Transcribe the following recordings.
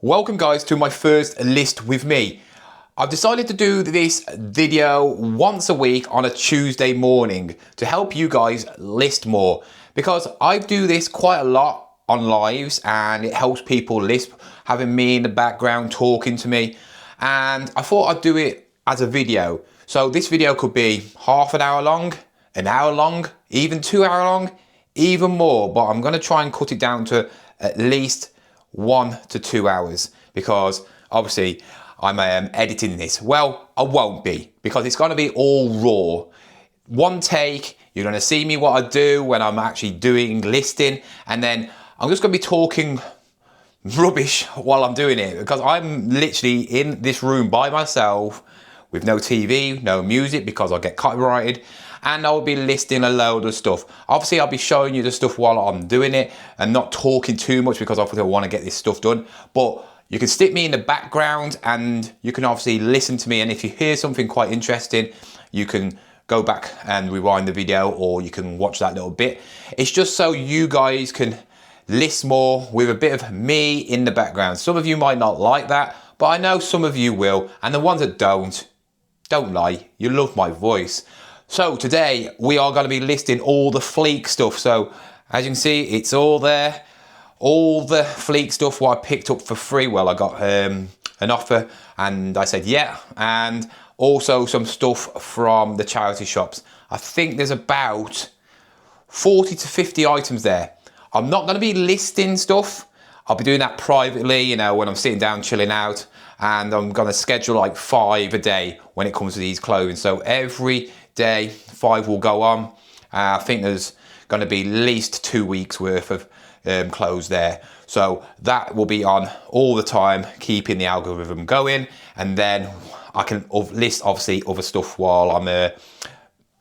Welcome guys to my first list with me. I've decided to do this video once a week on a Tuesday morning to help you guys list more, because I do this quite a lot on lives and it helps people list, having me in the background talking to me, and I thought I'd do it as a video. So this video could be half an hour long, an hour long, even 2 hour long, even more, but I'm going to try and cut it down to at least 1 to 2 hours, because obviously I'm editing this. Well, I won't be, because it's going to be all raw. One take, you're going to see me what I do when I'm actually doing listing, and then I'm just going to be talking rubbish while I'm doing it, because I'm literally in this room by myself with no TV, no music, because I'll get copyrighted, and I'll be listing a load of stuff. Obviously, I'll be showing you the stuff while I'm doing it and not talking too much, because obviously I want to get this stuff done. But you can stick me in the background and you can obviously listen to me. And if you hear something quite interesting, you can go back and rewind the video, or you can watch that little bit. It's just so you guys can list more with a bit of me in the background. Some of you might not like that, but I know some of you will. And the ones that don't lie, you love my voice. So today we are going to be listing all the Fleek stuff. So as you can see, it's all there. All the Fleek stuff what I picked up for free. Well, I got an offer and I said yeah. And also some stuff from the charity shops. I think there's about 40 to 50 items there. I'm not going to be listing stuff. I'll be doing that privately, you know, when I'm sitting down chilling out. And I'm going to schedule like 5 a day when it comes to these clothing. So every day 5 will go on. I think there's going to be at least 2 weeks worth of clothes there. So that will be on all the time, keeping the algorithm going. And then I can list obviously other stuff while I'm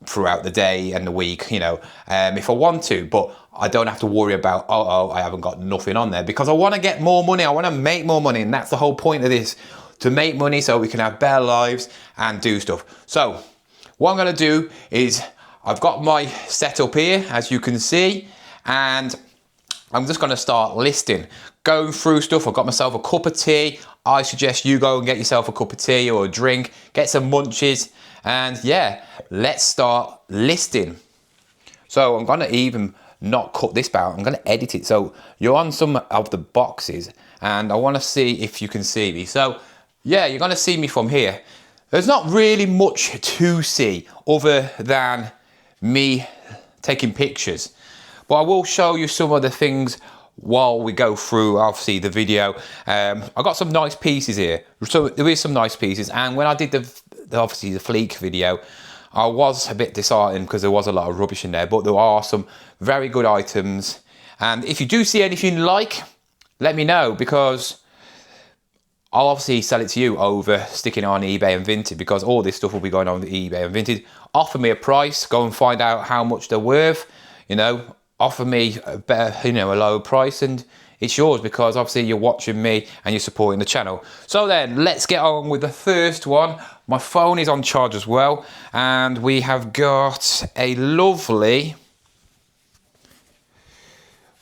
throughout the day and the week, you know, if I want to, but I don't have to worry about, oh, I haven't got nothing on there, because I want to get more money. I want to make more money. And that's the whole point of this, to make money so we can have better lives and do stuff. So what I'm going to do is I've got my setup here, as you can see, and I'm just going to start listing, going through stuff. I've got myself a cup of tea. I suggest you go and get yourself a cup of tea or a drink, get some munchies, and yeah, let's start listing. So I'm going to even not cut this out. I'm going to edit it. So you're on some of the boxes and I want to see if you can see me. So yeah, you're going to see me from here. There's not really much to see other than me taking pictures, but I will show you some of the things while we go through obviously the video. I got some nice pieces here. So there is some nice pieces, and when I did obviously the Fleek video, I was a bit disheartened because there was a lot of rubbish in there, but there are some very good items. And if you do see anything you like, let me know, because I'll obviously sell it to you over sticking it on eBay and Vinted, because all this stuff will be going on eBay and Vinted. Offer me a price, go and find out how much they're worth, you know, offer me a better, you know, a lower price, and it's yours, because obviously you're watching me and you're supporting the channel. So then let's get on with the first one. My phone is on charge as well, and we have got a lovely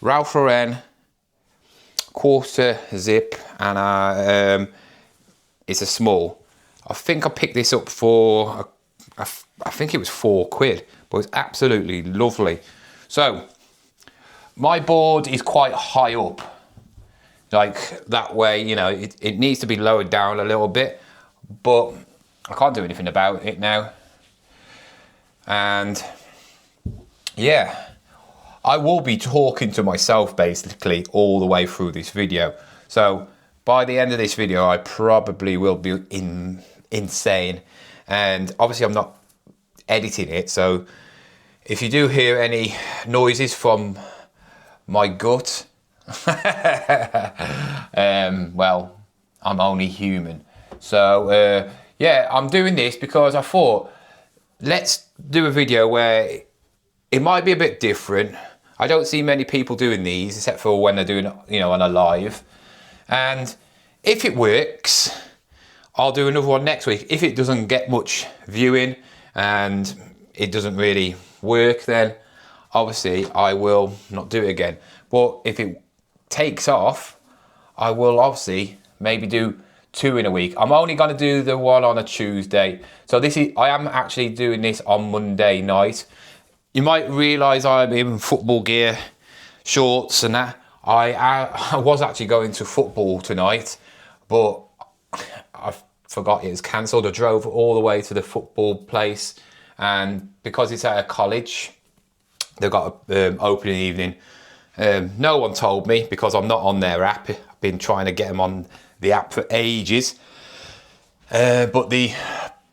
Ralph Lauren quarter zip, and it's a small. I think I picked this up for I think it was £4, but it's absolutely lovely. So my board is quite high up, like that way, you know, it needs to be lowered down a little bit, but I can't do anything about it now. And yeah, I will be talking to myself basically all the way through this video. So by the end of this video, I probably will be insane. And obviously I'm not editing it. So if you do hear any noises from my gut, well, I'm only human. So yeah, I'm doing this because I thought, let's do a video where it might be a bit different. I don't see many people doing these, except for when they're doing, you know, on a live. And if it works, I'll do another one next week. If it doesn't get much viewing and it doesn't really work, then obviously I will not do it again. But if it takes off, I will obviously maybe do 2 in a week. I'm only going to do the one on a Tuesday. So I am actually doing this on Monday night. You might realise I'm in football gear, shorts and that. I was actually going to football tonight, but I forgot it was cancelled. I drove all the way to the football place, and because it's at a college, they've got an opening evening. No one told me because I'm not on their app. I've been trying to get them on the app for ages. But the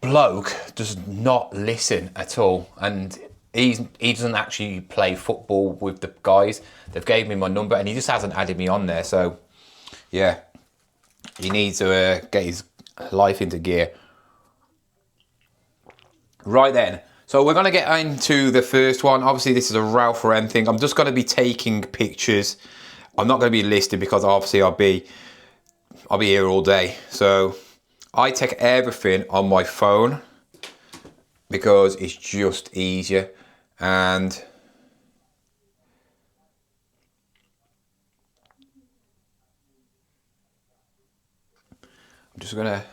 bloke does not listen at all. And he doesn't actually play football with the guys. They've gave me my number and he just hasn't added me on there. So, yeah, he needs to get his life into gear. Right then. So we're going to get into the first one. Obviously, this is a Ralph Lauren thing. I'm just going to be taking pictures. I'm not going to be listing because obviously I'll be here all day. So I take everything on my phone because it's just easier. And I'm just going to...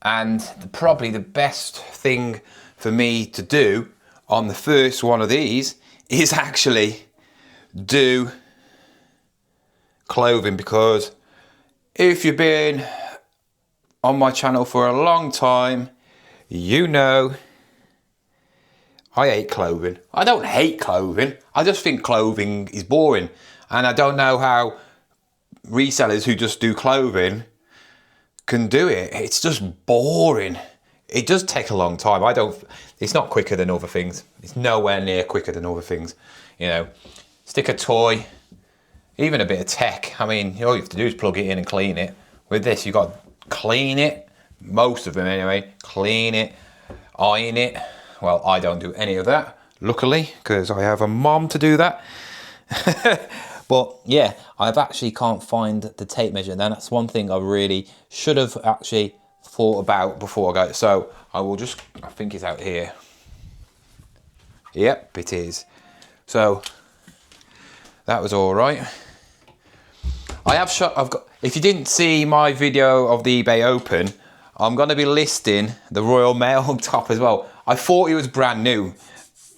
And probably the best thing for me to do on the first one of these is actually do clothing, because if you've been on my channel for a long time, you know I hate clothing. I don't hate clothing. I just think clothing is boring. And I don't know how resellers who just do clothing can do it. It's just boring. It does take a long time. It's not quicker than other things. It's nowhere near quicker than other things. You know, stick a toy, even a bit of tech. I mean, all you have to do is plug it in and clean it. With this, you've got to clean it, most of them anyway, clean it, iron it. Well, I don't do any of that, luckily, because I have a mom to do that. But yeah, I've actually can't find the tape measure. And that's one thing I really should have actually thought about before I go. So I think it's out here. Yep, it is. So that was all right. If you didn't see my video of the eBay Open, I'm going to be listing the Royal Mail top as well. I thought it was brand new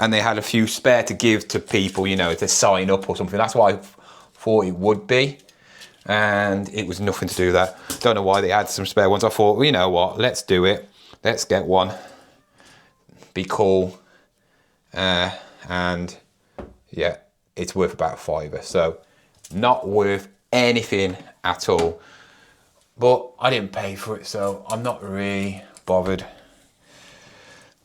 and they had a few spare to give to people, you know, to sign up or something. That's why I thought it would be. And it was nothing to do that. Don't know why they had some spare ones. I thought, well, you know what, let's do it. Let's get one. Be cool. And yeah, it's worth about £5. So not worth anything at all. But I didn't pay for it, so I'm not really bothered.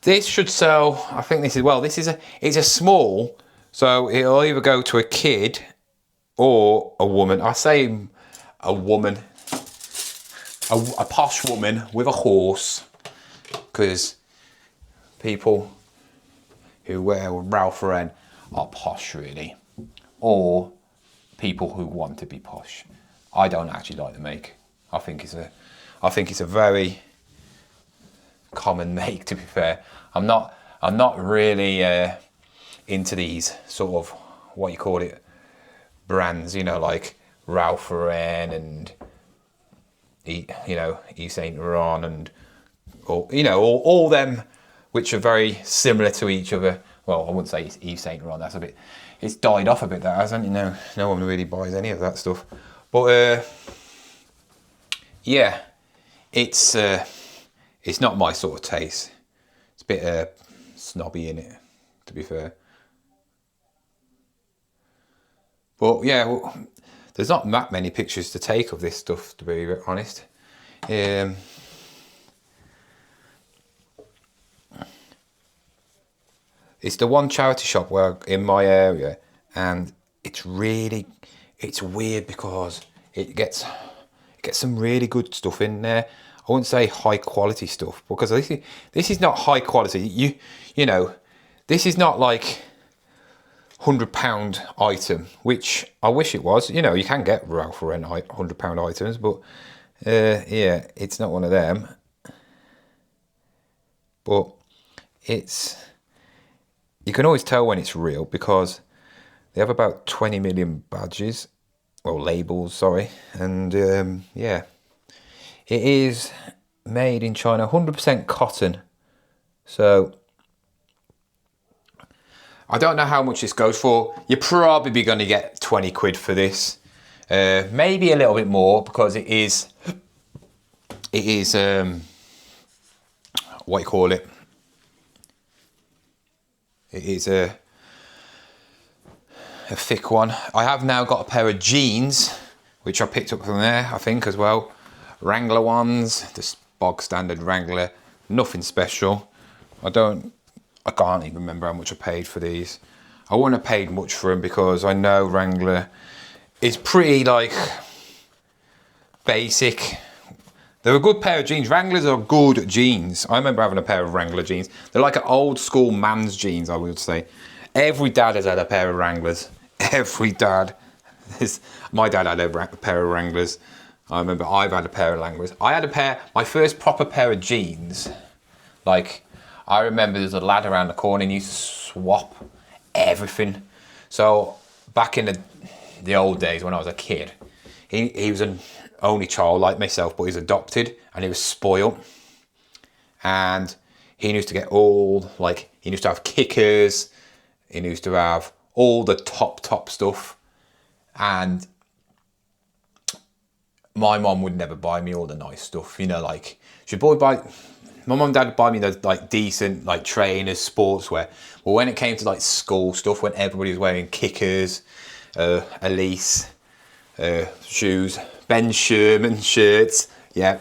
This should sell, I think it's a small, so it'll either go to a kid or a woman. I say a woman, a posh woman with a horse, because people who wear Ralph Lauren are posh really, or people who want to be posh. I don't actually like the make. I think it's a very common make, to be fair. I'm not really into these sort of, what you call it, brands, you know, like Ralph Lauren and Yves Saint Laurent and all them which are very similar to each other. Well, I wouldn't say it's Yves Saint Laurent. It's died off a bit, that hasn't, you know. No one really buys any of that stuff. But yeah, it's not my sort of taste. It's a bit snobby in it, to be fair. But yeah, well, there's not that many pictures to take of this stuff, to be honest. It's the one charity shop in my area, and it's weird because it gets some really good stuff in there. I wouldn't say high quality stuff, because this is not high quality. You know, this is not like £100 item, which I wish it was. You know, you can get Ralph Lauren £100 items, but yeah, it's not one of them. But you can always tell when it's real because they have about 20 million badges, or labels, sorry. And yeah, it is made in China, 100% cotton. So I don't know how much this goes for. You're probably going to get 20 quid for this. Maybe a little bit more because it is what you call it. It is a thick one. I have now got a pair of jeans, which I picked up from there, I think, as well. Wrangler ones, the bog standard Wrangler, nothing special. I can't even remember how much I paid for these. I wouldn't have paid much for them because I know Wrangler is pretty like basic. They're a good pair of jeans. Wranglers are good jeans. I remember having a pair of Wrangler jeans. They're like an old school man's jeans, I would say. Every dad has had a pair of Wranglers. Every dad. My dad had a pair of Wranglers. I remember I've had a pair of Wranglers. I had my first proper pair of jeans. Like, I remember there's a lad around the corner and he used to swap everything. So back in the old days when I was a kid, he was an only child like myself, but he's adopted and he was spoiled. And he used to get he used to have kickers, he used to have all the top stuff. And my mom would never buy me all the nice stuff, you know, like my mum and dad would buy me the like decent like trainers, sportswear. But when it came to like school stuff, when everybody was wearing kickers, Elise, shoes, Ben Sherman shirts, yeah,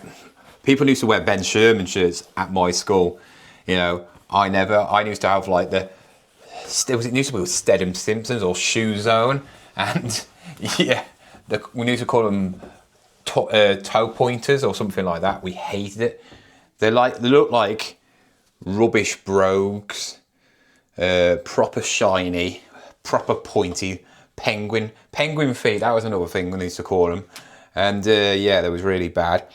people used to wear Ben Sherman shirts at my school. You know, I used to have like it used to be Stedham Simpsons or Shoe Zone, and yeah, we used to call them toe pointers or something like that. We hated it. They look like rubbish brogues, proper shiny, proper pointy penguin feet. That was another thing we used to call them. And yeah, that was really bad.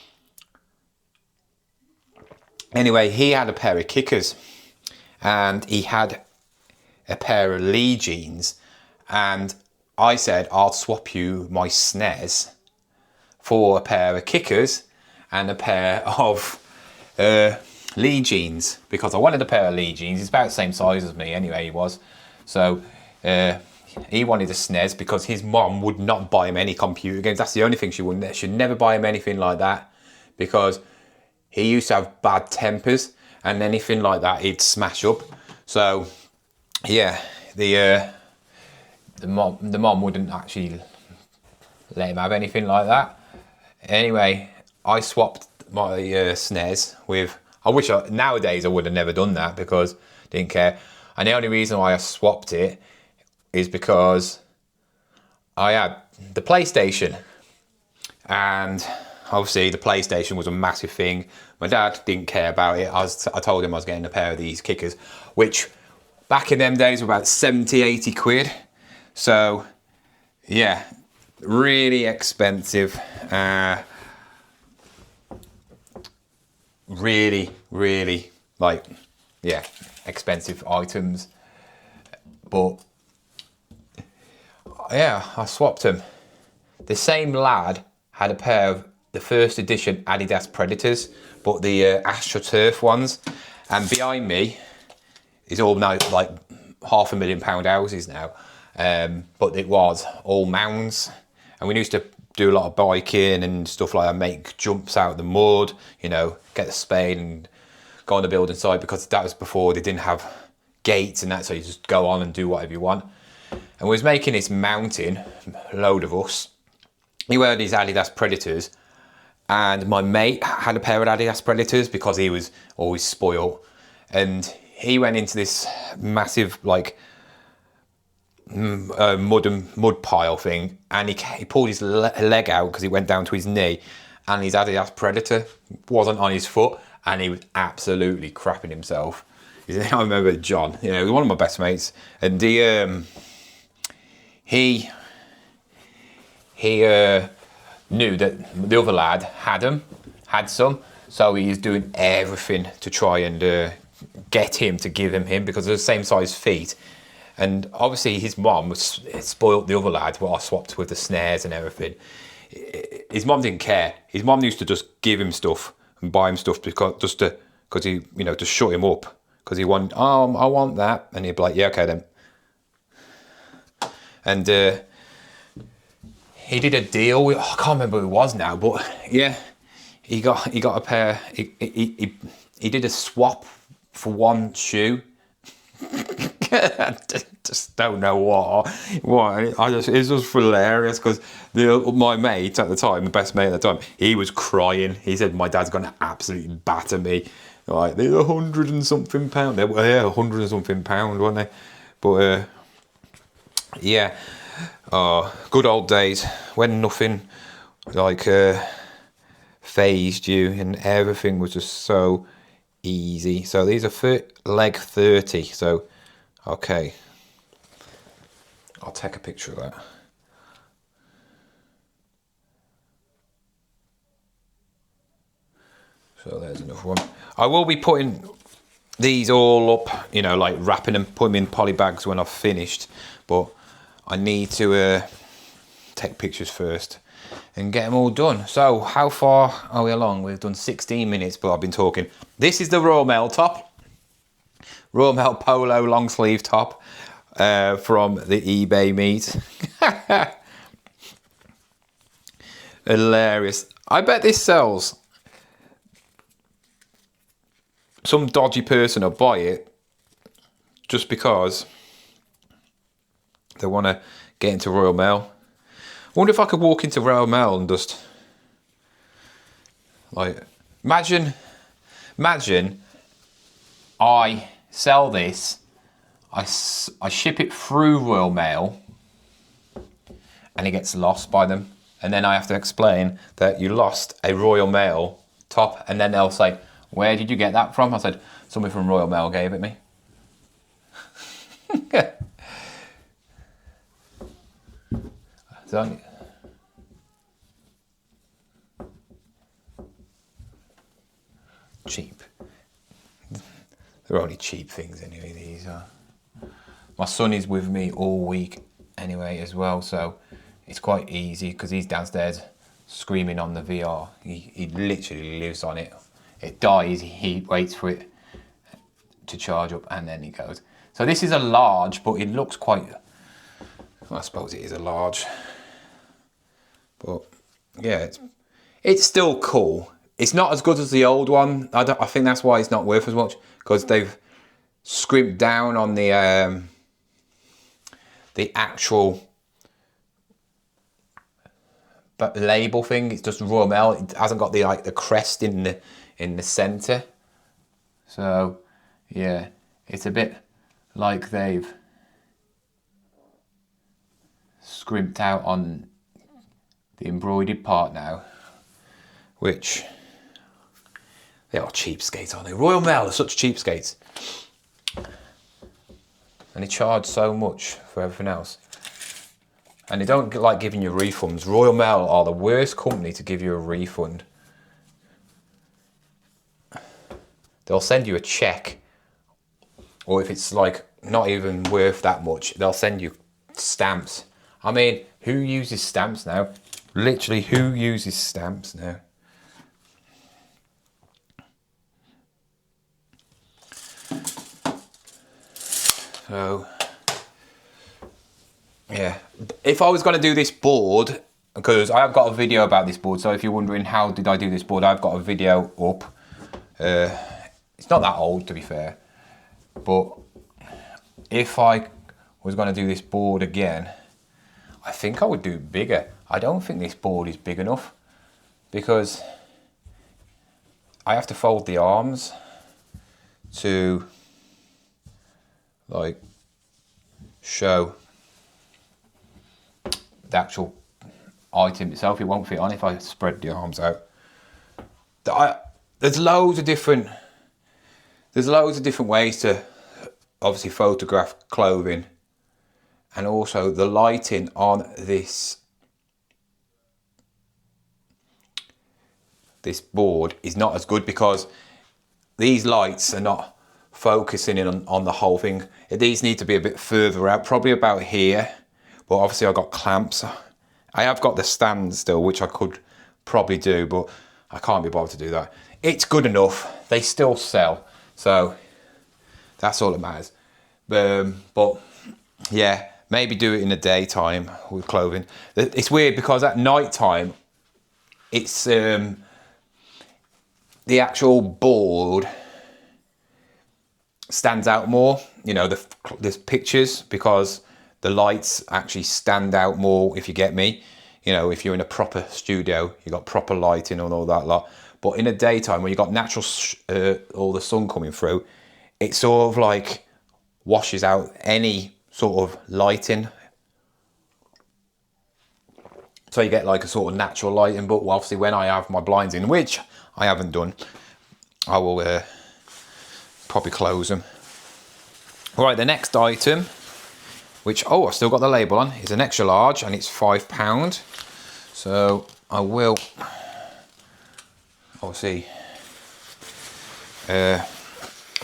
Anyway, he had a pair of kickers and he had a pair of Lee jeans, and I said, I'll swap you my snares for a pair of kickers and a pair of Lee jeans, because I wanted a pair of Lee jeans. He's about the same size as me anyway, he was. So he wanted a SNES because his mom would not buy him any computer games. That's the only thing she wouldn't. She'd never buy him anything like that because he used to have bad tempers, and anything like that he'd smash up. So yeah, the mom wouldn't actually let him have anything like that. Anyway, I swapped my SNES with. Nowadays I would have never done that because I didn't care. And the only reason why I swapped it is because I had the PlayStation, and obviously the PlayStation was a massive thing. My dad didn't care about it. I told him I was getting a pair of these kickers, which back in them days were about 70, 80 quid. So yeah, really expensive. Really like, yeah, expensive items. But yeah, I swapped them. The same lad had a pair of the first edition Adidas Predators, but the AstroTurf ones. And behind me is all now like £500,000 houses now. But it was all mounds. And we used to do a lot of biking and stuff like that, make jumps out of the mud, you know, get the spade and go on the building site, because that was before they didn't have gates and that, so you just go on and do whatever you want. And we was making this mountain, a load of us. He wore these Adidas Predators, and my mate had a pair of Adidas Predators because he was always spoiled. And he went into this massive like mud pile thing, and he pulled his leg out because he went down to his knee, and his Adidas Predator wasn't on his foot, and he was absolutely crapping himself. I remember John, you know, one of my best mates, and he knew that the other lad had some, so he's doing everything to try and get him to give him because they're the same size feet. And obviously his mom was spoilt the other lad, what I swapped with the snares and everything. His mom didn't care. His mom used to just give him stuff and buy him stuff because he, you know, to shut him up. Because he wanted, oh, I want that. And he'd be like, yeah, okay then. And he did a deal with, I can't remember who it was now, but yeah, he got a pair, he did a swap for one shoe. I just don't know what. It's just hilarious because my mate at the time, the best mate at the time, he was crying. He said, my dad's going to absolutely batter me. Like, they're £100 and something. They were, yeah, £100 and something, weren't they? But yeah, good old days when nothing like phased you and everything was just so easy. So these are leg 30. So okay, I'll take a picture of that. So there's another one. I will be putting these all up, you know, like wrapping them, putting them in poly bags when I've finished, but I need to take pictures first and get them all done. So how far are we along? We've done 16 minutes, but I've been talking. This is the Royal Mail top. Royal Mail polo long sleeve top from the eBay meet. Hilarious. I bet this sells. Some dodgy person will buy it just because they want to get into Royal Mail. I wonder if I could walk into Royal Mail and just like imagine I sell this, I ship it through Royal Mail and it gets lost by them, and then I have to explain that you lost a Royal Mail top, and then they'll say, where did you get that from? I said, somebody from Royal Mail gave it me. So, cheap. They're only cheap things anyway, these are. My son is with me all week anyway as well, so it's quite easy because he's downstairs screaming on the VR. He literally lives on it. It dies, he waits for it to charge up and then he goes. So this is a large, but it looks quite, I suppose it is a large. But yeah, it's still cool. It's not as good as the old one. I think that's why it's not worth as much, because they've scrimped down on the actual label thing. It's just Royal Mail. It hasn't got the crest in the centre. So yeah, it's a bit like they've scrimped out on the embroidered part now, which they are cheapskates, aren't they? Royal Mail are such cheapskates. And they charge so much for everything else. And they don't like giving you refunds. Royal Mail are the worst company to give you a refund. They'll send you a check, or if it's like not even worth that much, they'll send you stamps. I mean, who uses stamps now? Literally, who uses stamps now? So, yeah, if I was going to do this board, because I have got a video about this board, so if you're wondering how did I do this board, I've got a video up. It's not that old, to be fair, but if I was going to do this board again, I think I would do it bigger. I don't think this board is big enough, because I have to fold the arms to like show the actual item itself. It won't fit on if I spread the arms out. There's loads of different ways to obviously photograph clothing, and also the lighting on this board is not as good because these lights are not focusing in on the whole thing. These need to be a bit further out, probably about here, but obviously I've got clamps. I have got the stand still, which I could probably do, but I can't be bothered to do that. It's good enough. They still sell, so that's all that matters. But yeah, maybe do it in the daytime with clothing. It's weird because at night time, it's the actual board stands out more, you know, the pictures, because the lights actually stand out more, if you get me. You know, if you're in a proper studio, you got proper lighting and all that lot. But in the daytime, when you got natural all the sun coming through, it sort of like washes out any sort of lighting. So you get like a sort of natural lighting. But obviously when I have my blinds in, which I haven't done, I will probably close them. All right, the next item, which, oh, I've still got the label on, is an extra large, and it's £5. So I will obviously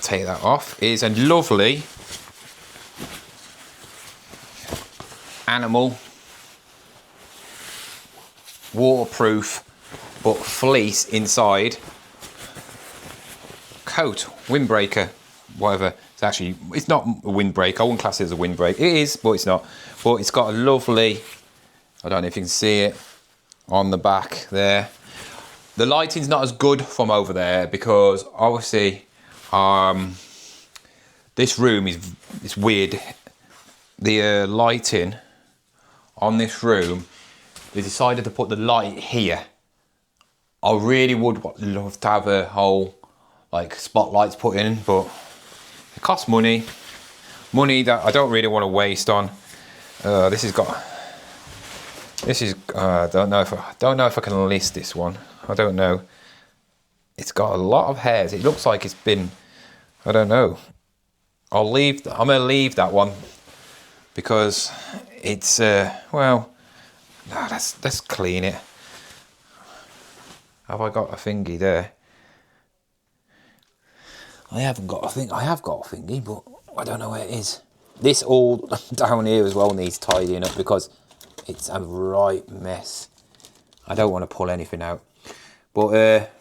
take that off. It is a lovely animal waterproof but fleece inside coat, windbreaker, whatever. It's not a windbreaker. I wouldn't class it as a windbreaker. It is, but it's not. But it's got a lovely, I don't know if you can see it on the back there. The lighting's not as good from over there because obviously this room is weird. The lighting on this room, they decided to put the light here. I really would love to have a whole like spotlights put in, but it costs money that I don't really want to waste on. This is I don't know if I can list this one. I don't know. It's got a lot of hairs. It looks like it's been, I don't know. I'm gonna leave that one because it's well, no, let's clean it. Have I got a thingy there? I haven't got a thing. I have got a thingy, but I don't know where it is. This all down here as well needs tidying up because it's a right mess. I don't want to pull anything out, but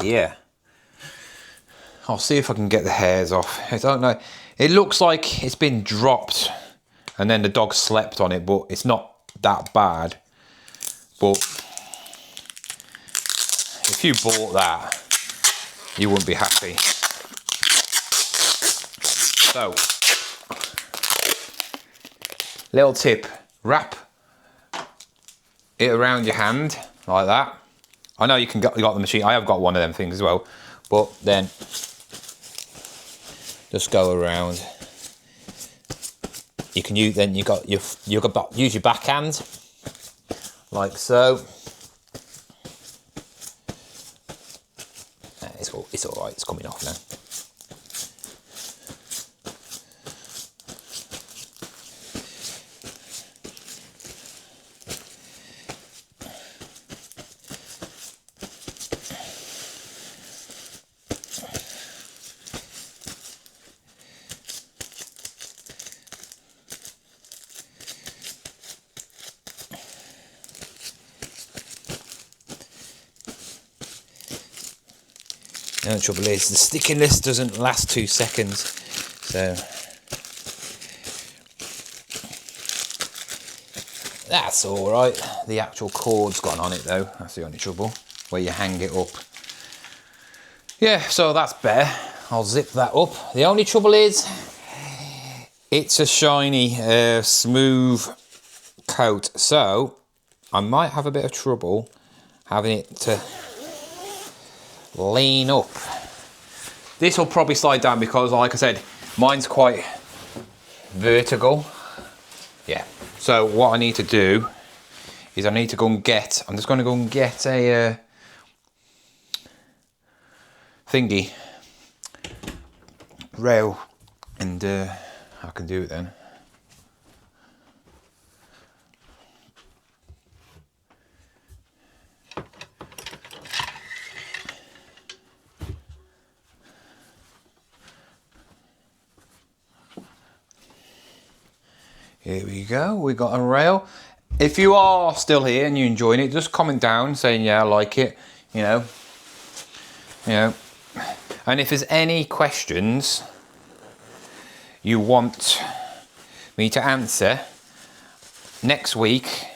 yeah, I'll see if I can get the hairs off. I don't know. It looks like it's been dropped, and then the dog slept on it, but it's not that bad. But if you bought that, you wouldn't be happy. So, little tip, wrap it around your hand like that. I know you got the machine. I have got one of them things as well, but then just go around. You can use use your backhand like so. It's all right. It's coming off now. The only trouble is the stickiness doesn't last 2 seconds, so that's all right. The actual cord's gone on it though. That's the only trouble, where you hang it up. Yeah, so that's better. I'll zip that up. The only trouble is it's a shiny, smooth coat, so I might have a bit of trouble having it to lean up. This will probably slide down because, like I said, mine's quite vertical. Yeah, so what I need to do is I need to go and get, I'm just going to go and get a thingy rail, and I can do it then. Here we go, we got a rail. If you are still here and you're enjoying it, just comment down saying, yeah, I like it, you know. And if there's any questions you want me to answer, next week,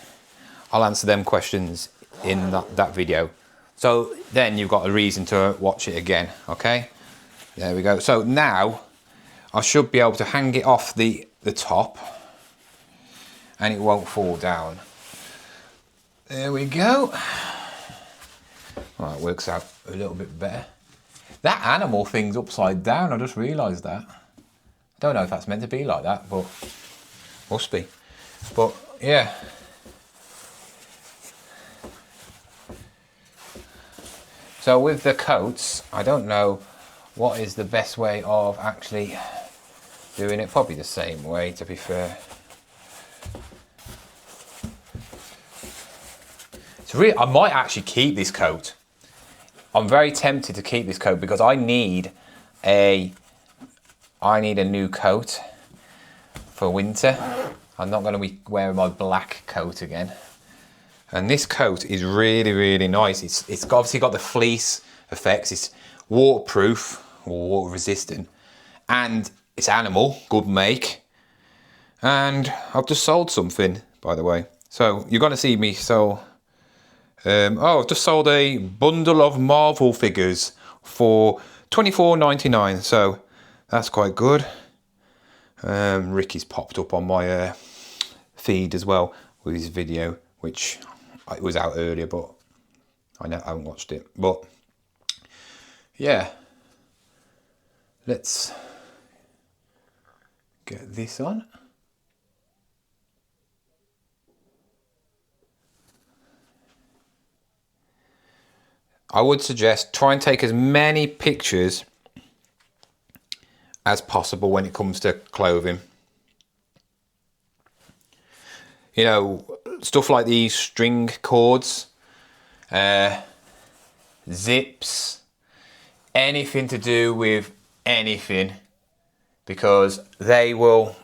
I'll answer them questions in that video. So then you've got a reason to watch it again, okay? There we go. So now I should be able to hang it off the top and it won't fall down. There we go. Well, it works out a little bit better. That animal thing's upside down, I just realised that. I don't know if that's meant to be like that, but must be. But yeah. So with the coats, I don't know what is the best way of actually doing it. Probably the same way, to be fair. It's really, I might actually keep this coat. I'm very tempted to keep this coat because I need a new coat for winter. I'm not going to be wearing my black coat again. And this coat is really, really nice. It's obviously got the fleece effects. It's waterproof or water resistant, and it's animal, good make. And I've just sold something, by the way. So you're going to see me sell. I've just sold a bundle of Marvel figures for $24.99, so that's quite good. Ricky's popped up on my feed as well with his video, which it was out earlier, but I haven't watched it. But yeah, let's get this on. I would suggest try and take as many pictures as possible when it comes to clothing. You know, stuff like these string cords, zips, anything to do with anything, because they will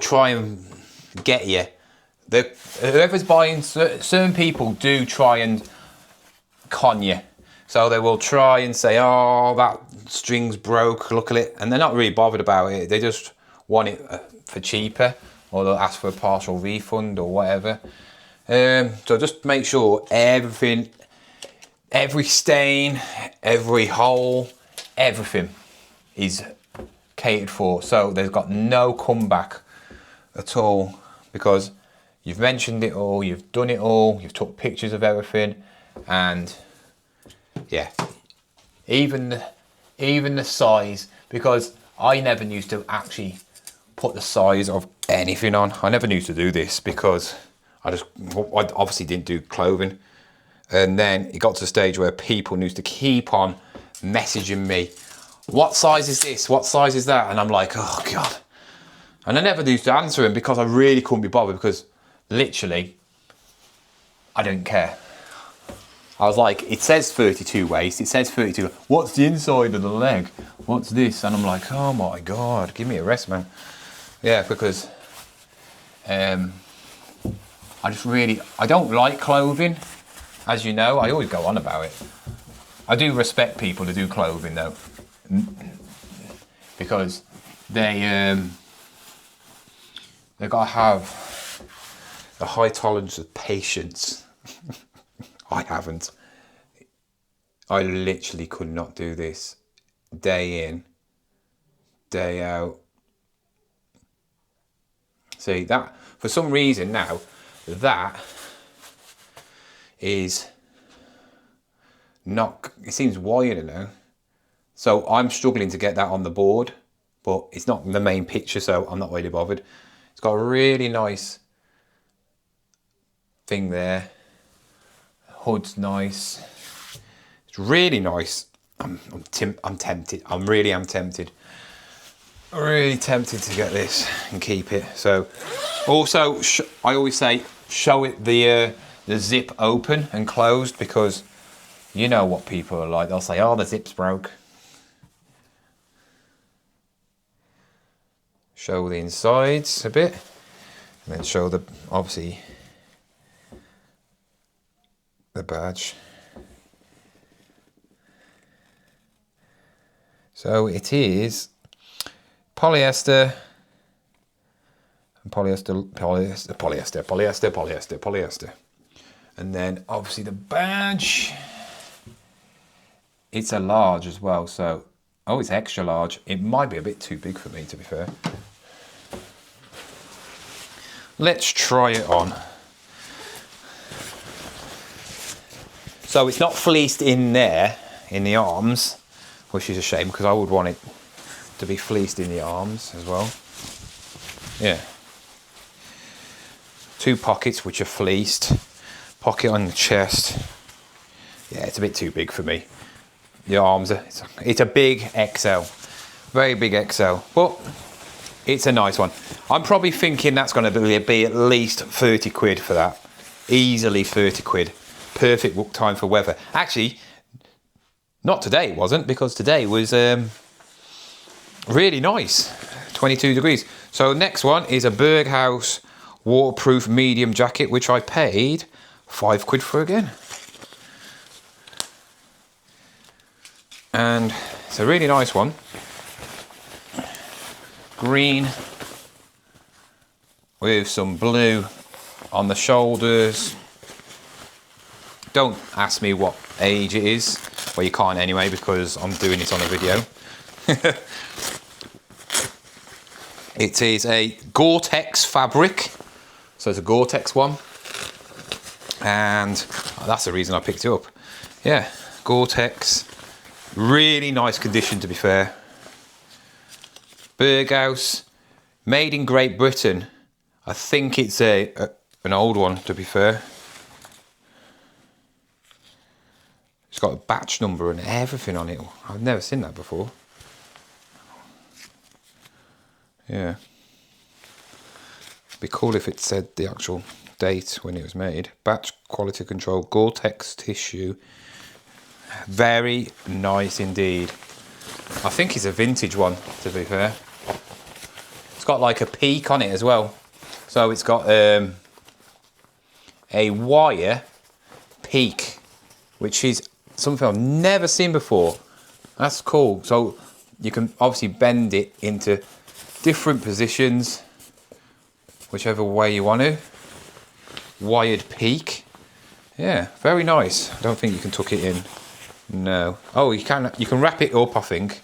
try and get you. Whoever's buying, certain people do try and con you. So they will try and say, oh, that string's broke, look at it. And they're not really bothered about it. They just want it for cheaper, or they'll ask for a partial refund or whatever. So just make sure everything, every stain, every hole, everything is catered for. So there's got no comeback at all, because you've mentioned it all, you've done it all, you've took pictures of everything. And yeah, even the size, because I never used to actually put the size of anything on. I never used to do this because I obviously didn't do clothing. And then it got to a stage where people used to keep on messaging me, what size is this? What size is that? And I'm like, oh God. And I never used to answer them because I really couldn't be bothered, because literally, I don't care. I was like, it says 32 waist, it says 32. What's the inside of the leg? What's this? And I'm like, oh my God, give me a rest, man. Yeah, because I don't like clothing, as you know. I always go on about it. I do respect people who do clothing though, because they've got to have a high tolerance of patience. I haven't. I literally could not do this day in, day out. See, that, for some reason now, that is not, it seems wider now. So I'm struggling to get that on the board, but it's not the main picture, so I'm not really bothered. It's got a really nice thing there. Hood's nice. It's really nice. I'm tempted. I really am tempted. I'm really tempted to get this and keep it. So, also, I always say, show it the zip open and closed, because you know what people are like. They'll say, oh, the zip's broke. Show the insides a bit. And then show the, obviously, the badge. So it is polyester, and polyester. And then obviously the badge, it's a large as well. So, oh, it's extra large. It might be a bit too big for me, to be fair. Let's try it on. So it's not fleeced in there, in the arms, which is a shame because I would want it to be fleeced in the arms as well. Yeah. 2 pockets which are fleeced. Pocket on the chest. Yeah, it's a bit too big for me. The arms, it's a big XL. Very big XL. But it's a nice one. I'm probably thinking that's going to be at least 30 quid for that. Easily 30 quid. Perfect time for weather. Actually, not today it wasn't, because today was really nice. 22 degrees. So next one is a Berghaus waterproof medium jacket, which I paid 5 quid for again. And it's a really nice one. Green with some blue on the shoulders. Don't ask me what age it is. Well, you can't anyway, because I'm doing it on a video. It is a Gore-Tex fabric. So it's a Gore-Tex one. And that's the reason I picked it up. Yeah, Gore-Tex. Really nice condition, to be fair. Berghaus, made in Great Britain. I think it's an old one, to be fair. It's got a batch number and everything on it. I've never seen that before. Yeah. It'd be cool if it said the actual date when it was made. Batch quality control, Gore-Tex tissue. Very nice indeed. I think it's a vintage one, to be fair. It's got like a peak on it as well. So it's got a wire peak, which is something I've never seen before. That's cool. So you can obviously bend it into different positions, whichever way you want to. Wired peak. Yeah, very nice. I don't think you can tuck it in. No. Oh, you can wrap it up, I think.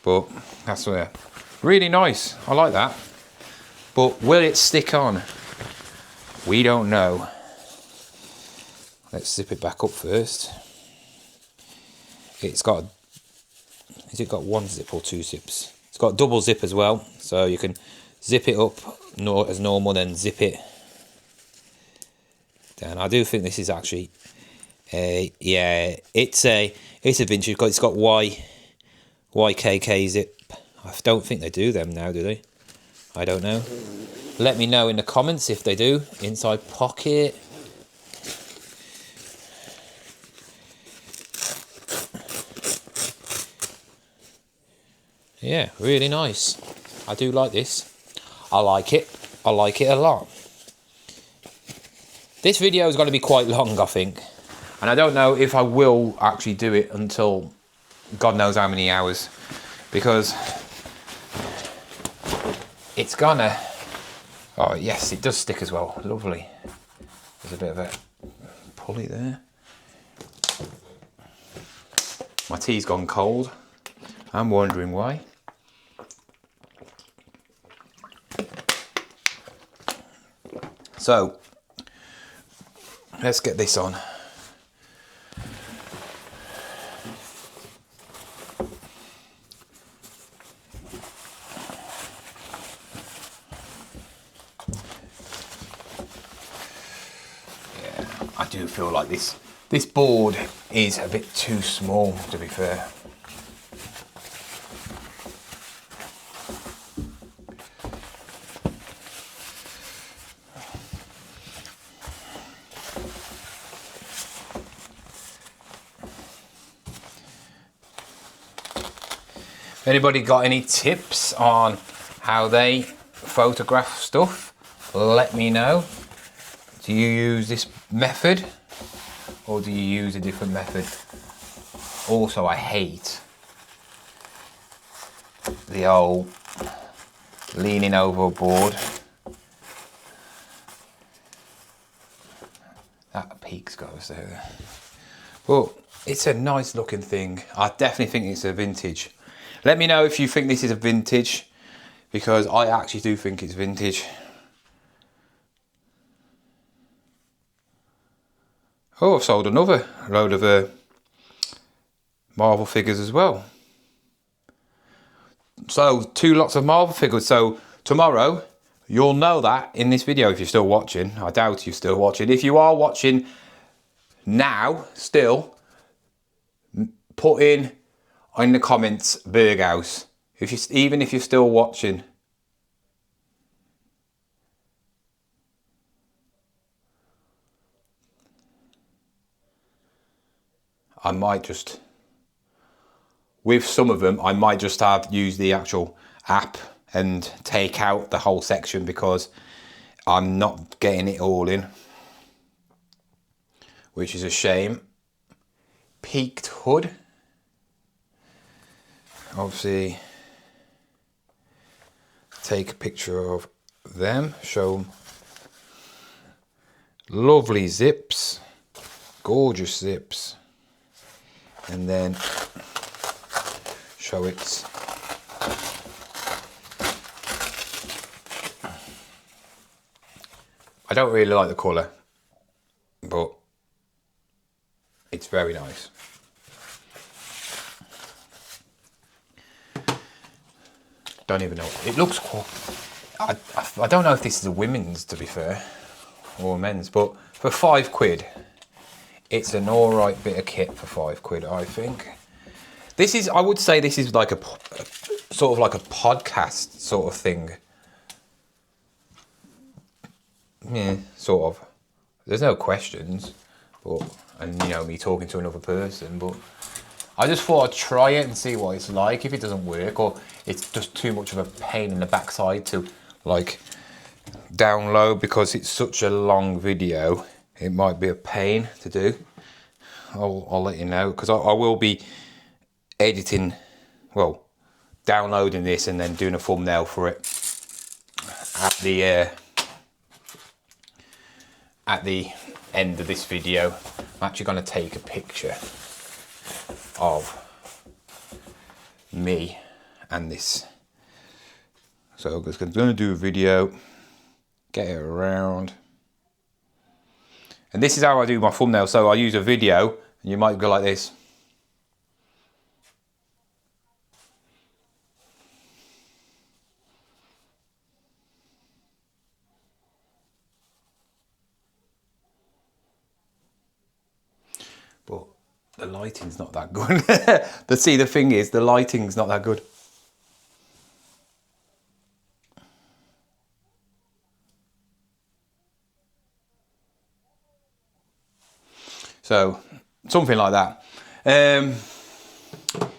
But that's where. Really nice. I like that. But will it stick on? We don't know. Let's zip it back up first. It's got, has it got 1 zip or 2 zips? It's got double zip as well, so you can zip it up as normal, then zip it down. I do think this is actually yeah, it's a vintage. It's got YKK zip. I don't think they do them now, do they? I don't know. Let me know in the comments if they do. Inside pocket. Yeah, really nice. I do like this. I like it. I like it a lot. This video is going to be quite long, I think. And I don't know if I will actually do it until God knows how many hours. Because it's gonna... Oh, yes, it does stick as well. Lovely. There's a bit of a pulley there. My tea's gone cold. I'm wondering why. So, let's get this on. Yeah, I do feel like this board is a bit too small, to be fair. Anybody got any tips on how they photograph stuff? let me know. Do you use this method or do you use a different method? Also, I hate the old leaning overboard. That peak's goes there. Well, it's a nice looking thing. I definitely think it's a vintage. Let me know if you think this is a vintage, because I actually do think it's vintage. Oh, I've sold another load of Marvel figures as well. So 2 lots of Marvel figures. So tomorrow, you'll know that in this video if you're still watching. I doubt you're still watching. If you are watching now, still, put in the comments Berghaus. Even if you're still watching. I might just, with some of them, I might just use the actual app and take out the whole section because I'm not getting it all in, which is a shame. Peaked hood. Obviously, take a picture of them, show them. Lovely zips, gorgeous zips, and then show it. I don't really like the colour, but it's very nice. Don't even know. It looks cool. I don't know if this is a women's, to be fair, or a men's, but for £5, it's an alright bit of kit for £5, I think. This is, I would say this is like a sort of like a podcast sort of thing. Yeah, sort of. There's no questions, but, and you know, me talking to another person, but I just thought I'd try it and see what it's like. If it doesn't work, or it's just too much of a pain in the backside to like download because it's such a long video, it might be a pain to do. I'll let you know, because I will be editing, well, downloading this and then doing a thumbnail for it at the end of this video. I'm actually going to take a picture of me and this. So I'm just going to do a video, get it around. And this is how I do my thumbnail. So I use a video, and you might go like this. But the lighting's not that good. The thing is, the lighting's not that good. So, something like that.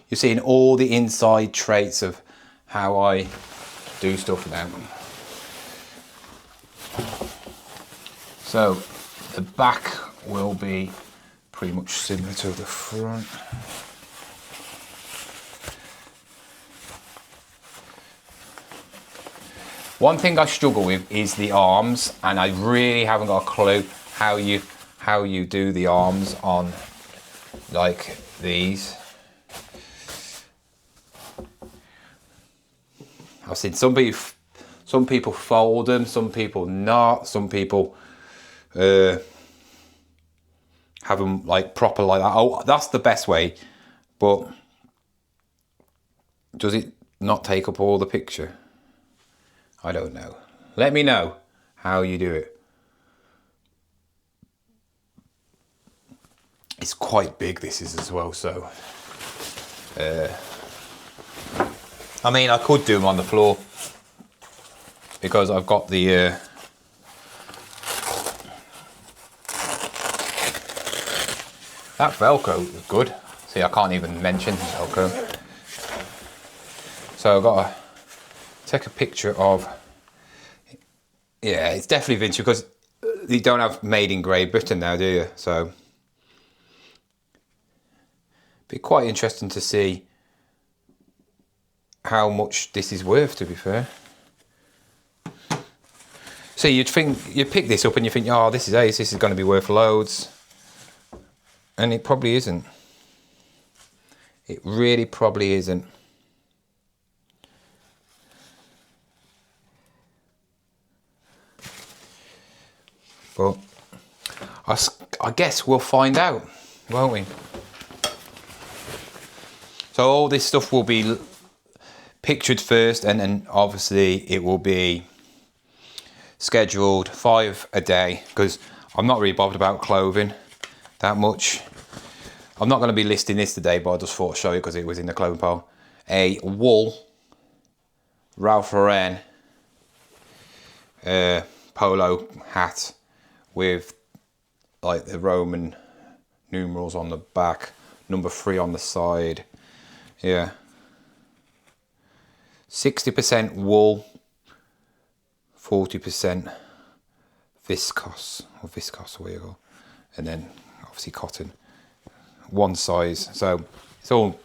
You're seeing all the inside traits of how I do stuff now. So, the back will be pretty much similar to the front. One thing I struggle with is the arms, and I really haven't got a clue how you do the arms on like these. I've seen some people fold them, some people not, some people have them like proper like that. Oh, that's the best way, but does it not take up all the picture? I don't know. Let me know how you do it. It's quite big, this is as well, so I mean, I could do them on the floor because I've got the that Velcro is good. See, I can't even mention Velcro. So I've got to take a picture of Yeah, it's definitely vintage because you don't have made in Great Britain now, do you? So be quite interesting to see how much this is worth, to be fair. So you'd think, you pick this up and you think, oh, this is ace, this is going to be worth loads. And it probably isn't. It really probably isn't. But I guess we'll find out, won't we? So all this stuff will be pictured first, and then obviously it will be scheduled 5 a day, because I'm not really bothered about clothing that much. I'm not going to be listing this today, but I just thought I'd show you because it was in the clothing pile. A wool Ralph Lauren polo hat with like the Roman numerals on the back, number 3 on the side. Yeah. 60% wool, 40% viscose, or where you go, and then obviously cotton. One size, so it's all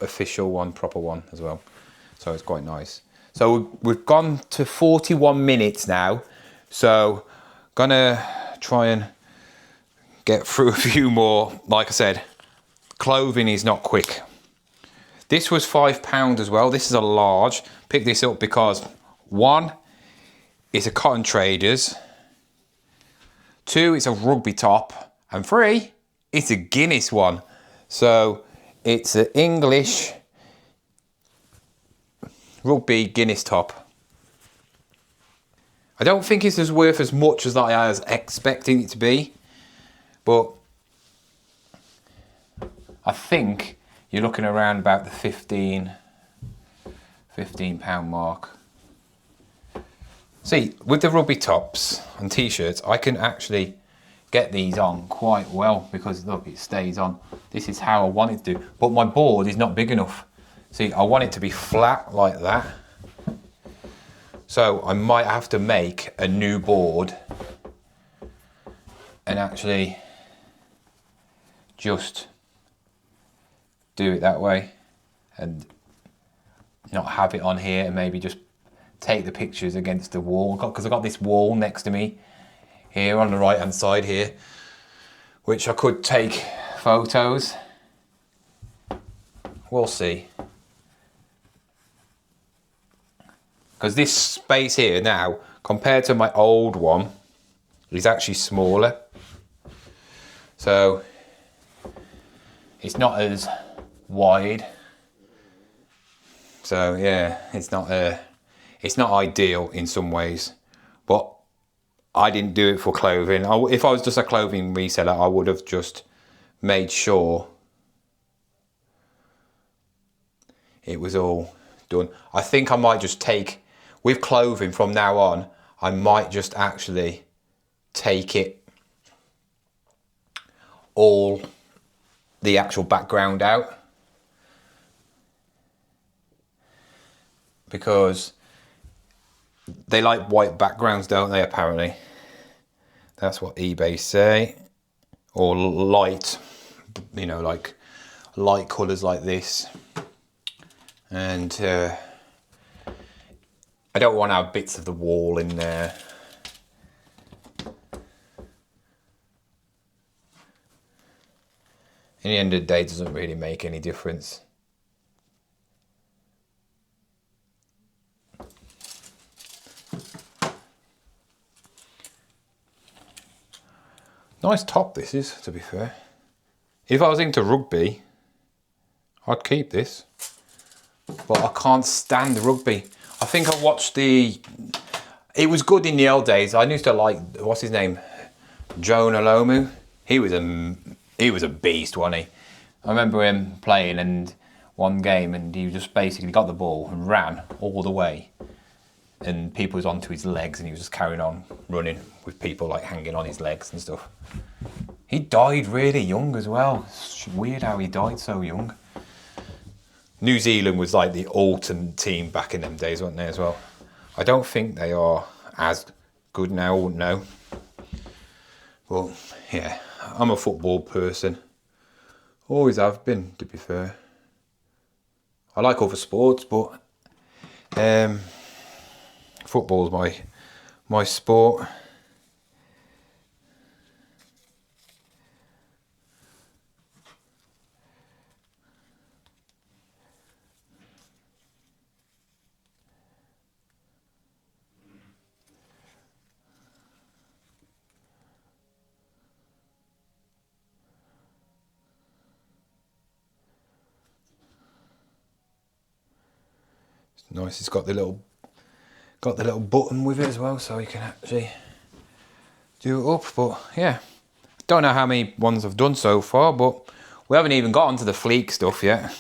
official, one proper one as well. So it's quite nice. So we've gone to 41 minutes now. So gonna try and get through a few more. Like I said, clothing is not quick. This was £5 as well. This is a large. Pick this up because 1, it's a Cotton Traders. 2, it's a rugby top. And 3, it's a Guinness one. So it's an English rugby Guinness top. I don't think it's as worth as much as I was expecting it to be, but I think you're looking around about the £15 mark. See, with the rugby tops and t-shirts, I can actually get these on quite well because look, it stays on. This is how I want it to do, but my board is not big enough. See, I want it to be flat like that. So I might have to make a new board and actually just do it that way and not have it on here, and maybe just take the pictures against the wall, because I've got this wall next to me here on the right hand side here, which I could take photos. We'll see. Because this space here now, compared to my old one, is actually smaller. So it's not as wide. So yeah, it's not ideal in some ways, but I didn't do it for clothing. If I was just a clothing reseller, I would have just made sure it was all done. I think I might just take, with clothing from now on, I might just actually take it all, the actual background out, because they like white backgrounds, don't they, apparently? That's what eBay say. Or light, you know, like light colours like this. And I don't want to have bits of the wall in there. In the end of the day, it doesn't really make any difference. Nice top this is, to be fair. If I was into rugby, I'd keep this. But I can't stand the rugby. I think I watched it was good in the old days. I used to like, what's his name? Joan Alomu. He was a beast, wasn't he? I remember him playing and one game, and he just basically got the ball and ran all the way. And people was onto his legs, and he was just carrying on running with people like hanging on his legs and stuff. He died really young as well. It's weird how he died so young. New Zealand was like the ultimate team back in them days, weren't they, as well? I don't think they are as good now, I wouldn't know. But yeah, I'm a football person. Always have been, to be fair. I like other sports, but football's my sport. It's nice. It's got the little button with it as well, so you can actually do it up. But yeah, don't know how many ones I've done so far, but we haven't even got onto the fleek stuff yet.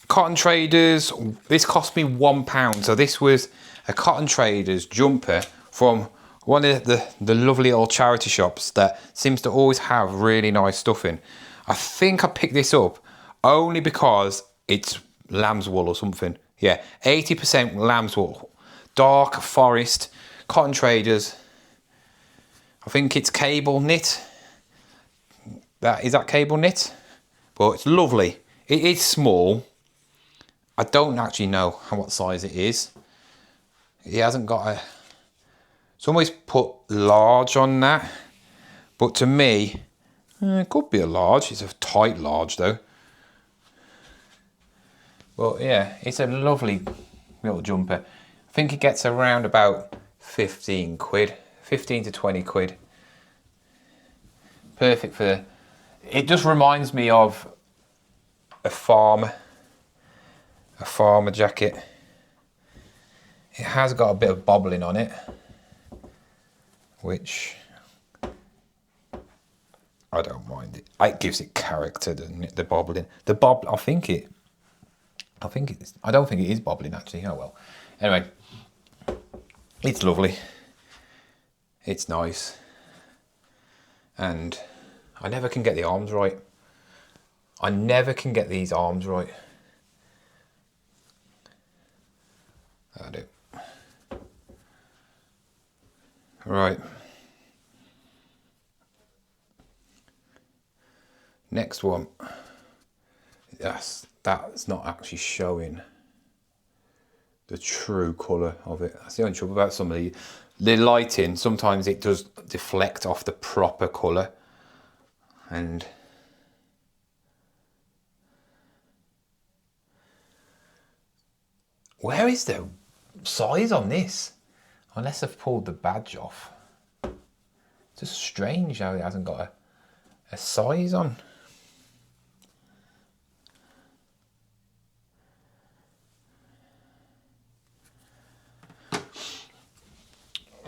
Cotton Traders, this cost me £1. So this was a Cotton Traders jumper from one of the lovely old charity shops that seems to always have really nice stuff in. I think I picked this up only because it's lamb's wool or something. Yeah, 80% lamb's wool. Dark forest, Cotton Traders. I think it's cable knit. Is that cable knit? But it's lovely. It is small. I don't actually know what size it is. He hasn't got a... Somebody's put large on that. But to me, it could be a large. It's a tight large though. But yeah, it's a lovely little jumper. I think it gets around about 15 quid. 15 to 20 quid. Perfect for... It just reminds me of a farmer jacket. It has got a bit of bobbling on it, which I don't mind. It gives it character, doesn't it? The bobbling, I don't think it is bobbling actually. Oh well. Anyway, it's lovely. It's nice, and I never can get the arms right. I never can get these arms right. I do. Right. Next one. That's not actually showing the true colour of it. That's the only trouble about some of the lighting. Sometimes it does deflect off the proper colour. And where is the size on this? Unless I've pulled the badge off. It's just strange how it hasn't got a size on.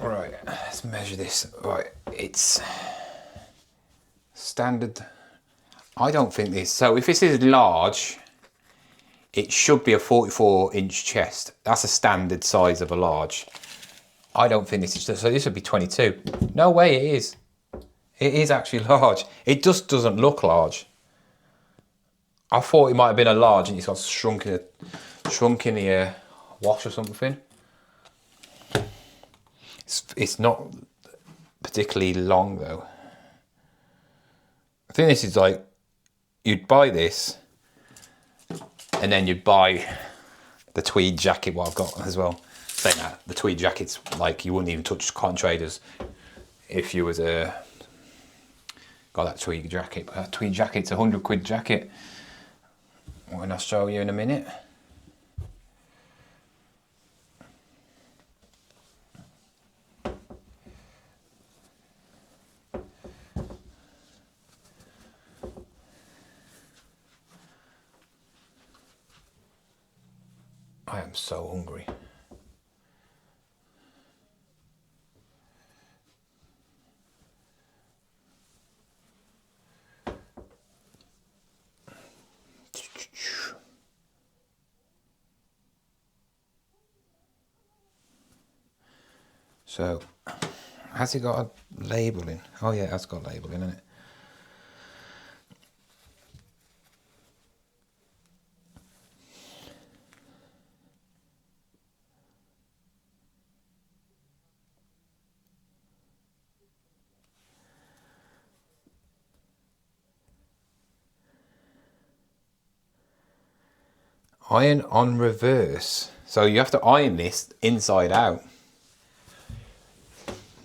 Right, let's measure this. Right, it's standard. I don't think this, so if this is large, it should be a 44-inch chest. That's a standard size of a large. I don't think this is, so this would be 22. No way it is. It is actually large. It just doesn't look large. I thought it might have been a large and it's got shrunk in the wash or something. It's not particularly long though. I think this is like, you'd buy this and then you'd buy the tweed jacket, what I've got as well. Saying that, the tweed jacket's like, you wouldn't even touch Cotton Traders if you was got that tweed jacket. But that tweed jacket's a 100 quid jacket. When I'll show you in a minute. I am so hungry. So, has it got a labelling? Oh yeah, it has got labelling, hasn't it? Iron on reverse. So you have to iron this inside out.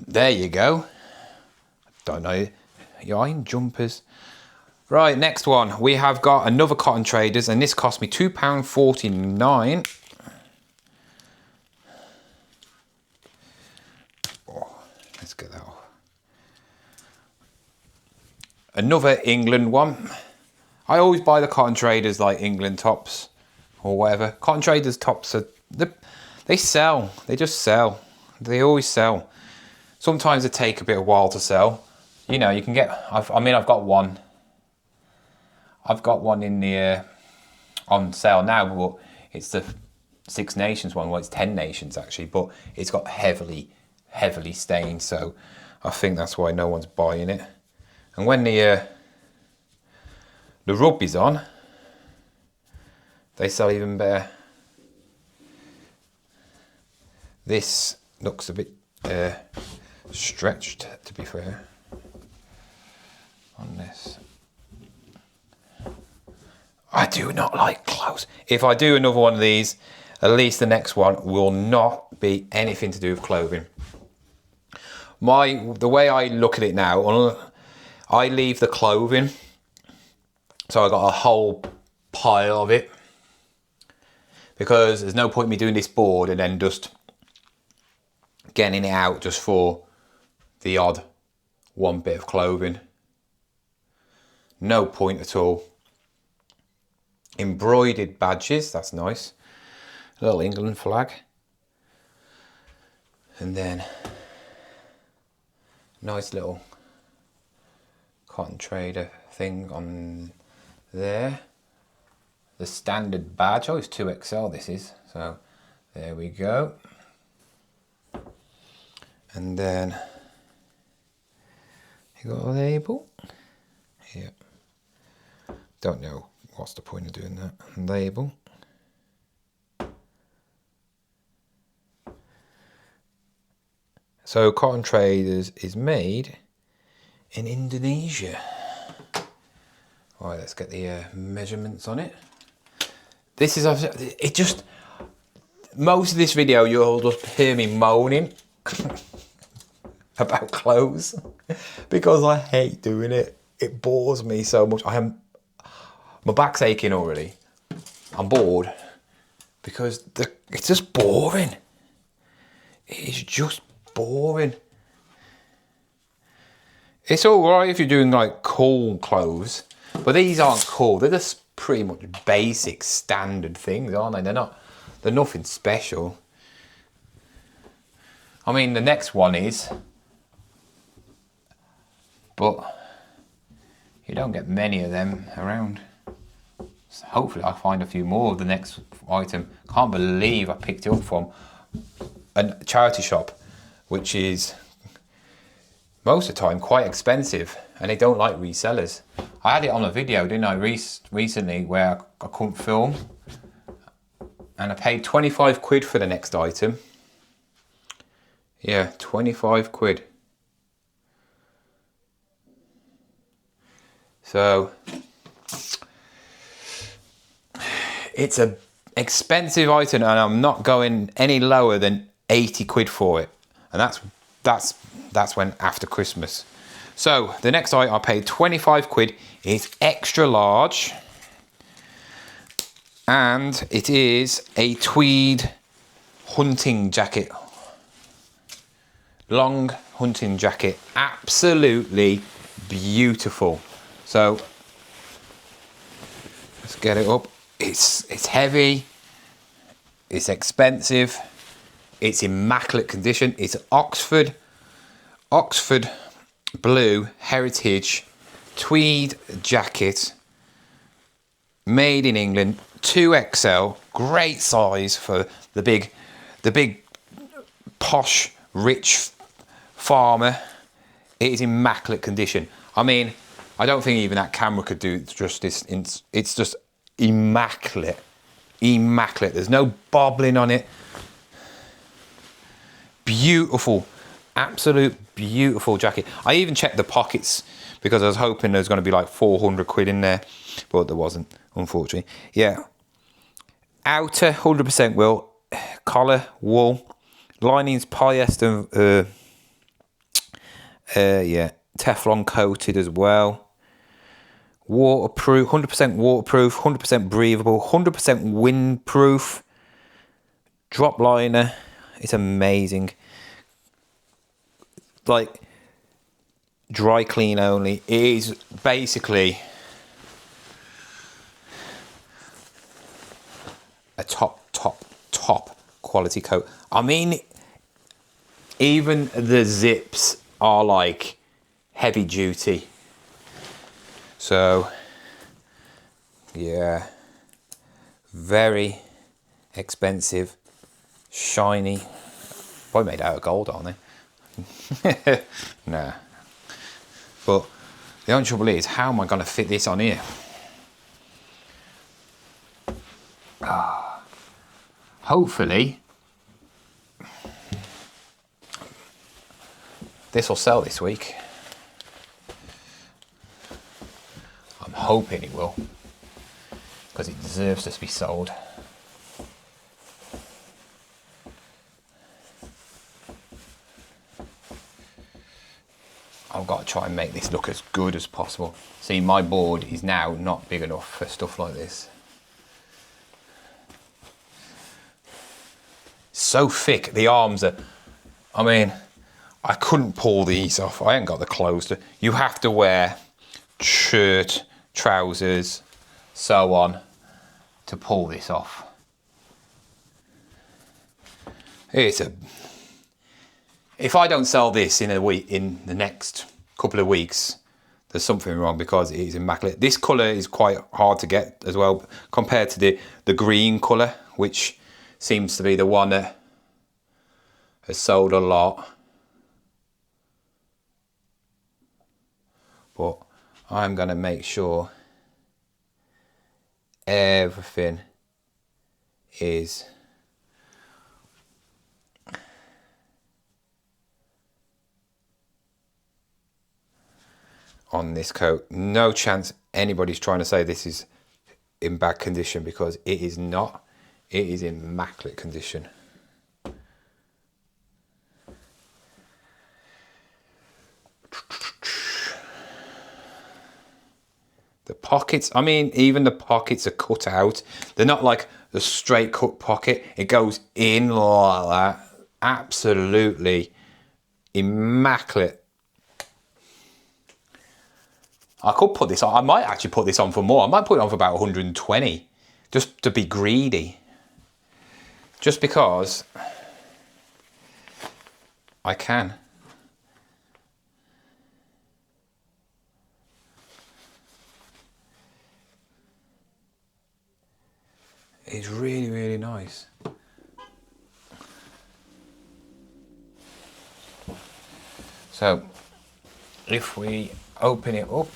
There you go. Don't know. You iron jumpers. Right, next one. We have got another Cotton Traders, and this cost me £2.49. Oh, let's get that off. Another England one. I always buy the Cotton Traders like England tops or whatever. Cotton Traders tops are, they sell. They just sell. They always sell. Sometimes they take a bit of while to sell. You know, you can get, I've got one. I've got one in the on sale now, but it's the Six Nations one. Well, it's 10 Nations actually, but it's got heavily stained. So I think that's why no one's buying it. And when the rugby's on, they sell even better. This looks a bit stretched, to be fair, on this. I do not like clothes. If I do another one of these, at least the next one will not be anything to do with clothing. The way I look at it now, I leave the clothing, so I got a whole pile of it, because there's no point in me doing this board and then just getting it out just for the odd one bit of clothing. No point at all. Embroidered badges, that's nice. A little England flag. And then nice little Cotton Trader thing on there. The standard badge, oh, it's 2XL this is, so there we go. And then you got a label. Yeah. Don't know what's the point of doing that. Label. So Cotton Traders is made in Indonesia. All right, let's get the measurements on it. This is, it just, most of this video you'll just hear me moaning about clothes because I hate doing it. It bores me so much. My back's aching already. I'm bored because it's just boring. It's just boring. It's all right if you're doing like cool clothes, but these aren't cool. They're just pretty much basic standard things, aren't they? They're nothing special. I mean, the next one is, but you don't get many of them around. So hopefully I'll find a few more of the next item. Can't believe I picked it up from a charity shop, which is most of the time quite expensive, and they don't like resellers. I had it on a video, didn't I, recently, where I couldn't film, and I paid 25 quid for the next item. Yeah, 25 quid. So it's an expensive item, and I'm not going any lower than 80 quid for it, and that's when after Christmas. So the next item I paid 25 quid is extra large, and it is a tweed hunting jacket, long hunting jacket, absolutely beautiful. So let's get it up. It's heavy, it's expensive, it's immaculate condition. It's Oxford blue heritage tweed jacket, made in England, 2XL, great size for the big posh rich farmer. It is immaculate condition. I mean, I don't think even that camera could do justice. It's just immaculate. There's no bobbling on it. Beautiful, absolute beautiful jacket. I even checked the pockets because I was hoping there was going to be like 400 quid in there, but there wasn't, unfortunately. Yeah, Outer 100% wool, collar wool, linings polyester, yeah, Teflon coated as well. Waterproof, 100% waterproof, 100% breathable, 100% windproof. Drop liner, it's amazing. Like, dry clean only. It is basically a top quality coat. I mean, even the zips are like heavy duty. So, yeah, very expensive, shiny. Probably made out of gold, aren't they? Nah. But the only trouble is, how am I going to fit this on here? Hopefully, this will sell this week. I'm hoping it will, because it deserves to be sold. I've got to try and make this look as good as possible. See, my board is now not big enough for stuff like this. So thick, the arms are, I mean, I couldn't pull these off. I ain't got the clothes to, you have to wear shirt, trousers, so on, to pull this off. If I don't sell this in a week, in the next couple of weeks, there's something wrong, because it is immaculate. This colour is quite hard to get as well, compared to the green colour, which seems to be the one that has sold a lot. But I'm going to make sure everything is on this coat. No chance anybody's trying to say this is in bad condition, because it is not. It is in immaculate condition. The pockets, I mean, even the pockets are cut out. They're not like the straight cut pocket. It goes in like that. Absolutely immaculate. I could put this on. I might actually put this on for more. I might put it on for about 120, just to be greedy. Just because I can. It's really, really nice. So, if we open it up,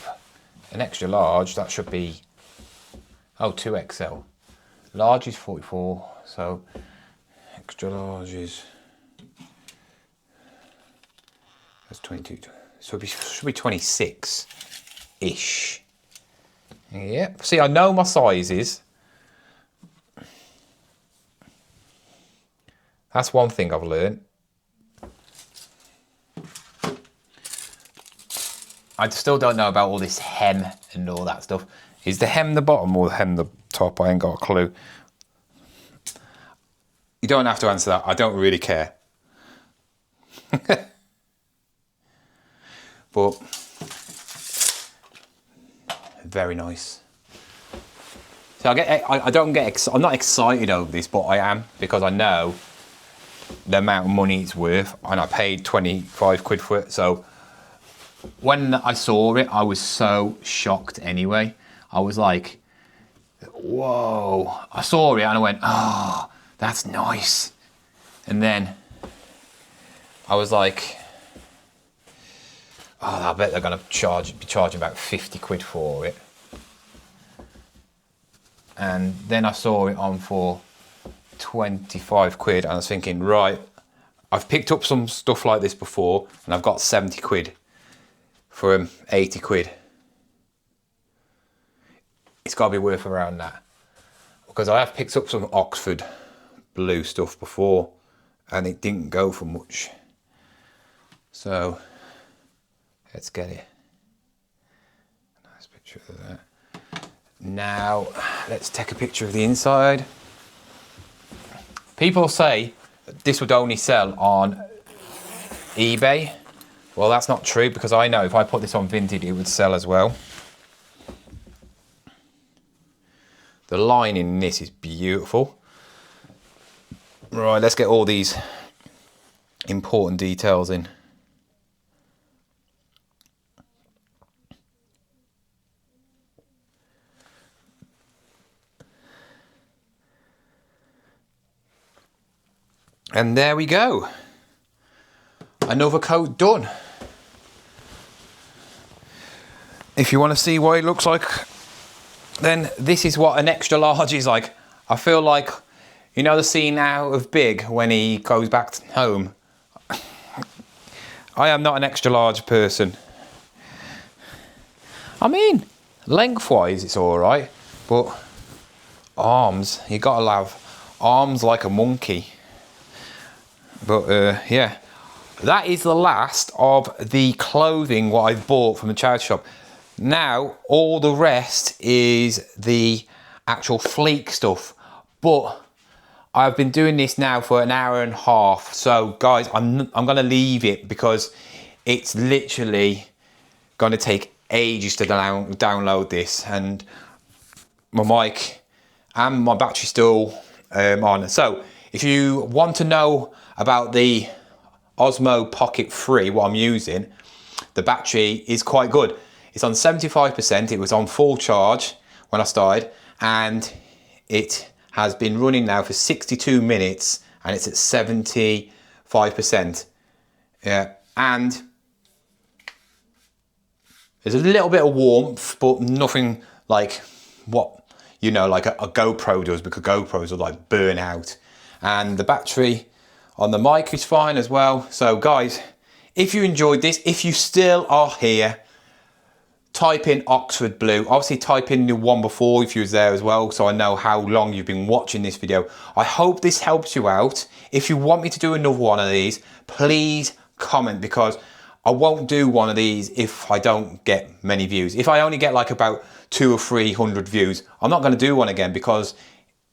an extra large, that should be, 2XL. Large is 44, so extra large is, that's 22. So it should be 26-ish. Yep, see, I know my sizes. That's one thing I've learned. I still don't know about all this hem and all that stuff. Is the hem the bottom or the hem the top? I ain't got a clue. You don't have to answer that. I don't really care. But very nice. So I'm not excited over this, but I am, because I know the amount of money it's worth, and I paid 25 quid for it. So when I saw it, I was so shocked anyway. I was like, whoa. I saw it and I went, oh, that's nice. And then I was like, oh, I bet they're going to be charging about 50 quid for it. And then I saw it on for 25 quid, and I was thinking, right, I've picked up some stuff like this before, and I've got 70 quid for 80 quid. It's got to be worth around that. because I have picked up some Oxford blue stuff before and it didn't go for much. So let's get it. Nice picture of that. Now let's take a picture of the inside. People say this would only sell on eBay. Well, that's not true, because I know if I put this on Vinted, it would sell as well. The lining in this is beautiful. Right, let's get all these important details in. And there we go. Another coat done. If you want to see what it looks like, then this is what an extra large is like. I feel like, you know the scene now of Big when he goes back home? I am not an extra large person. I mean, lengthwise it's alright, but arms, you gotta have arms like a monkey. But yeah, that is the last of the clothing what I've bought from the charity shop. Now all the rest is the actual fleek stuff, but I've been doing this now for an hour and a half. So guys, I'm gonna leave it because it's literally gonna take ages to download this, and my mic and my battery's still on. So if you want to know about the Osmo Pocket 3, what I'm using, the battery is quite good. It's on 75%, it was on full charge when I started, and it has been running now for 62 minutes and it's at 75%. Yeah, and there's a little bit of warmth, but nothing like what, you know, like a GoPro does, because GoPros are like burn out. And the battery on the mic is fine as well. So guys, if you enjoyed this, if you still are here, type in Oxford Blue. Obviously type in the one before if you was there as well, so I know how long you've been watching this video. I hope this helps you out. If you want me to do another one of these, please comment, because I won't do one of these if I don't get many views. If I only get like about 200 or 300 views, I'm not going to do one again, because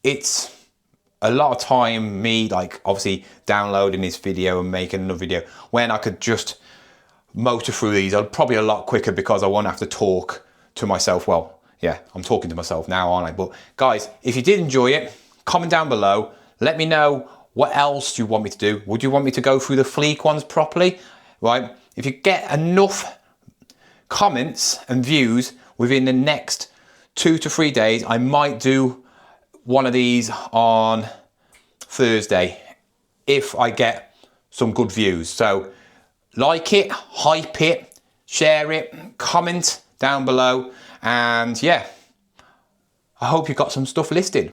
it's a lot of time me like obviously downloading this video and making another video when I could just motor through these. I'll probably a lot quicker because I won't have to talk to myself. Well, yeah, I'm talking to myself now, aren't I? But guys, if you did enjoy it, comment down below. Let me know what else you want me to do. Would you want me to go through the fleek ones properly? Right? If you get enough comments and views within the next 2 to 3 days, I might do one of these on Thursday if I get some good views. So like it, hype it, share it, comment down below, and yeah, I hope you got some stuff listed.